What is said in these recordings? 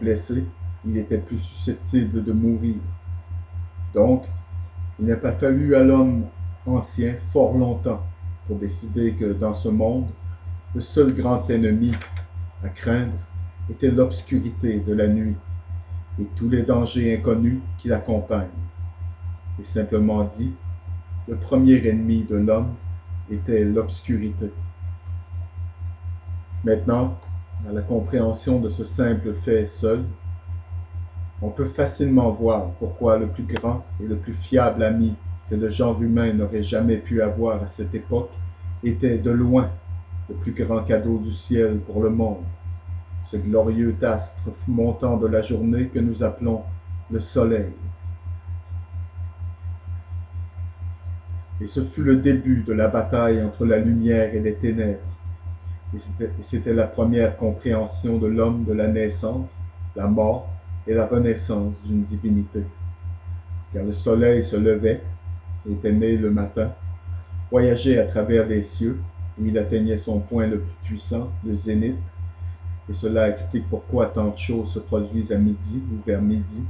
blessé, il était plus susceptible de mourir. Donc, il n'a pas fallu à l'homme ancien fort longtemps pour décider que dans ce monde, le seul grand ennemi à craindre était l'obscurité de la nuit et tous les dangers inconnus qui l'accompagnent. Et simplement dit, le premier ennemi de l'homme était l'obscurité. Maintenant, à la compréhension de ce simple fait seul, on peut facilement voir pourquoi le plus grand et le plus fiable ami que le genre humain n'aurait jamais pu avoir à cette époque était de loin le plus grand cadeau du ciel pour le monde, ce glorieux astre montant de la journée que nous appelons le soleil. Et ce fut le début de la bataille entre la lumière et les ténèbres. Et c'était la première compréhension de l'homme de la naissance, la mort et la renaissance d'une divinité. Car le soleil se levait, était né le matin, voyageait à travers les cieux, où il atteignait son point le plus puissant, le zénith, et cela explique pourquoi tant de choses se produisent à midi ou vers midi,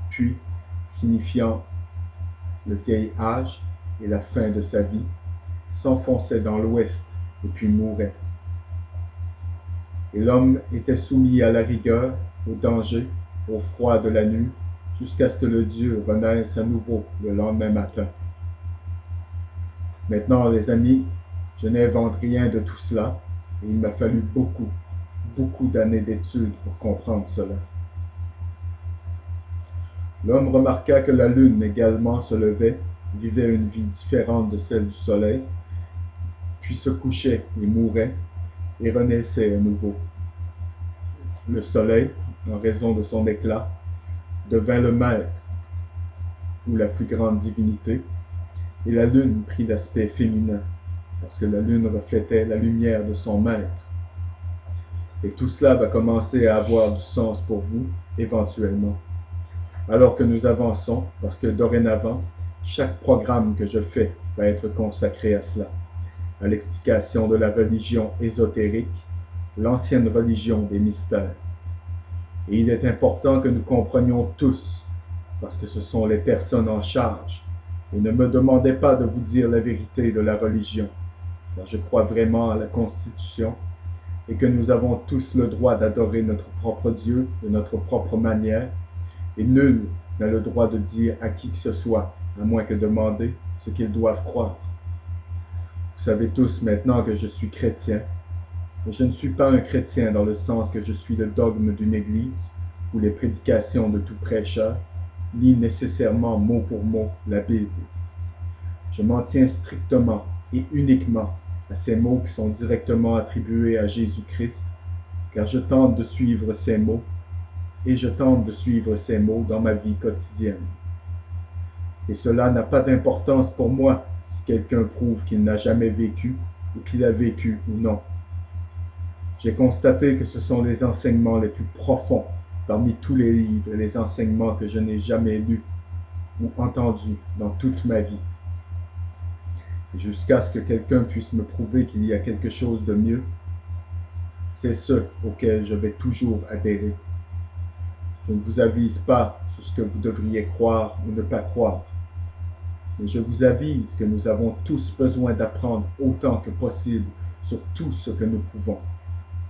puis, signifiant le vieil âge et la fin de sa vie, s'enfonçait dans l'ouest et puis mourait. Et l'homme était soumis à la rigueur, au danger, au froid de la nuit, jusqu'à ce que le Dieu renaisse à nouveau le lendemain matin. Maintenant, les amis, je n'invente rien de tout cela, et il m'a fallu beaucoup d'années d'études pour comprendre cela. L'homme remarqua que la lune également se levait, vivait une vie différente de celle du soleil, puis se couchait et mourait, et renaissait à nouveau. Le soleil, en raison de son éclat, devint le maître, ou la plus grande divinité, et la lune prit l'aspect féminin, parce que la lune reflétait la lumière de son maître. Et tout cela va commencer à avoir du sens pour vous, éventuellement. Alors que nous avançons, parce que dorénavant, chaque programme que je fais va être consacré à cela, à l'explication de la religion ésotérique, l'ancienne religion des mystères. Et il est important que nous comprenions tous, parce que ce sont les personnes en charge. Et ne me demandez pas de vous dire la vérité de la religion, car je crois vraiment à la Constitution et que nous avons tous le droit d'adorer notre propre Dieu de notre propre manière, et nul n'a le droit de dire à qui que ce soit, à moins que demander ce qu'ils doivent croire. Vous savez tous maintenant que je suis chrétien, mais je ne suis pas un chrétien dans le sens que je suis le dogme d'une église ou les prédications de tout prêcheur, ni nécessairement mot pour mot la Bible. Je m'en tiens strictement et uniquement à ces mots qui sont directement attribués à Jésus-Christ, car je tente de suivre ces mots, et je tente de suivre ces mots dans ma vie quotidienne. Et cela n'a pas d'importance pour moi si quelqu'un prouve qu'il n'a jamais vécu ou qu'il a vécu ou non. J'ai constaté que ce sont les enseignements les plus profonds parmi tous les livres et les enseignements que je n'ai jamais lus ou entendus dans toute ma vie. Jusqu'à ce que quelqu'un puisse me prouver qu'il y a quelque chose de mieux, c'est ce auquel je vais toujours adhérer. Je ne vous avise pas sur ce que vous devriez croire ou ne pas croire, mais je vous avise que nous avons tous besoin d'apprendre autant que possible sur tout ce que nous pouvons.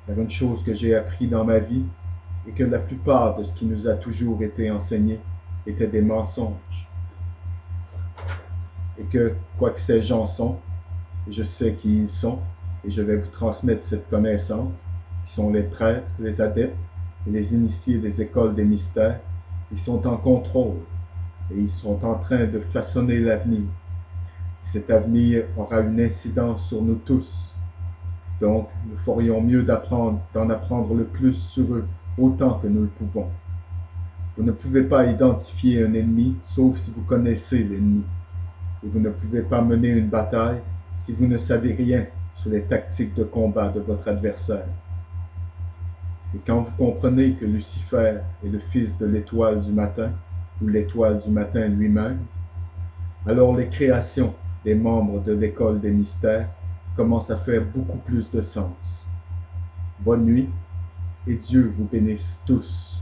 Car une chose que j'ai appris dans ma vie est que la plupart de ce qui nous a toujours été enseigné était des mensonges. Et que, quoi que ces gens sont, je sais qui ils sont, et je vais vous transmettre cette connaissance, qui sont les prêtres, les adeptes et les initiés des écoles des mystères. Ils sont en contrôle, et ils sont en train de façonner l'avenir. Cet avenir aura une incidence sur nous tous. Donc, nous ferions mieux d'en apprendre le plus sur eux, autant que nous le pouvons. Vous ne pouvez pas identifier un ennemi, sauf si vous connaissez l'ennemi. Et vous ne pouvez pas mener une bataille si vous ne savez rien sur les tactiques de combat de votre adversaire. Et quand vous comprenez que Lucifer est le fils de l'étoile du matin, ou l'étoile du matin lui-même, alors les créations des membres de l'école des mystères commencent à faire beaucoup plus de sens. Bonne nuit, et Dieu vous bénisse tous.